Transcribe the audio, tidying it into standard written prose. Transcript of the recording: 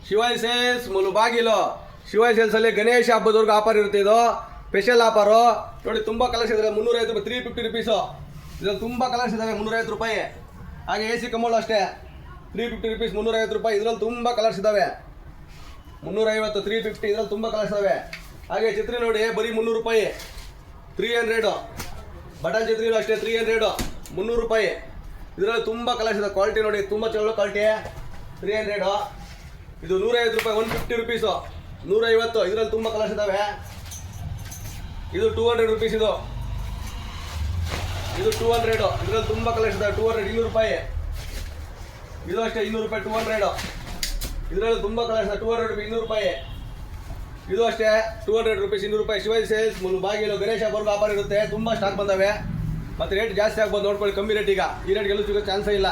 ಶಿವಾಯ್ sales Mulbagal. ಶಿವಾಯ್ ಸೇಲ್ಸಲ್ಲಿ Ganesha ಹಬ್ಬದವರೆಗೂ offer ಇರುತ್ತೆ. ಇದು special offer ನೋಡಿ. ತುಂಬ ಕಲರ್ಸ್ ಇದಾವೆ. 350 ರೂಪಾಯಿ, 350 ರುಪೀಸು. ಇದ್ರಲ್ಲಿ ತುಂಬ ಕಲರ್ಸ್ ಇದ್ದಾವೆ. 350 ರೂಪಾಯಿ. ಹಾಗೆ AC ಕಮೋಳು ಅಷ್ಟೇ 350 ರುಪೀಸ್, 350 ರೂಪಾಯಿ. ಇದರಲ್ಲಿ ತುಂಬ ಕಲರ್ಸ್ ಇದ್ದಾವೆ. 350, 350 ಇದರಲ್ಲಿ ತುಂಬ ಕಲರ್ಸ್ ಇದ್ದಾವೆ. ಹಾಗೆ ಛತ್ರಿ ನೋಡಿ, ಬರೀ 300 ರೂಪಾಯಿ, 300. ಬಟನ್ ಛತ್ರಿನೂ ಅಷ್ಟೇ 300, 300 ರೂಪಾಯಿ. ಇದರಲ್ಲಿ ತುಂಬ ಕಲರ್ಸ್ ಇದೆ. ಕ್ವಾಲಿಟಿ ನೋಡಿ, ತುಂಬ ಚಲೋ ಕ್ವಾಲಿಟಿ. 300. ಇದು 150 ರೂಪಾಯಿ, 150 ರುಪೀಸು, 150. ಇದರಲ್ಲಿ ತುಂಬ ಕಲರ್ಸ್ ಇದ್ದಾವೆ. ಇದು 200 ರುಪೀಸ್. ಇದು 200. ಇದರಲ್ಲಿ ತುಂಬ ಕಲರ್ಸ್ ಇದ್ದಾವೆ. 200, 200 ರೂಪಾಯಿ. ಇದು ಅಷ್ಟೇ 200 ರೂಪಾಯಿ, 200. ಇದರಲ್ಲಿ ತುಂಬ ಕಲರ್ಸ್ ಇದೆ. 200 ರೂಪಾಯಿ, 200 ರೂಪಾಯಿ. ಇದು ಅಷ್ಟೇ 200 ರುಪೀಸ್, 200 ರೂಪಾಯಿ. ಶಿವಾಜಿ ಸೇಲ್ಸ್ ಮುಳುಬಾಗಿಲು ಗಣೇಶ ಹಬ್ಬ ಆಫರ್ ಇರುತ್ತೆ. ತುಂಬ ಸ್ಟಾಕ್ ಬಂದವೆ. ಮತ್ತು ರೇಟ್ ಜಾಸ್ತಿ ಆಗ್ಬೋದು, ನೋಡ್ಕೊಳ್ಳಿ. ಕಮ್ಮಿ ರೇಟ್ ಈಗ ಈ ರೇಟ್ಗೆಲ್ಲೂ ಸಿಗೋ ಚಾನ್ಸೇ ಇಲ್ಲ.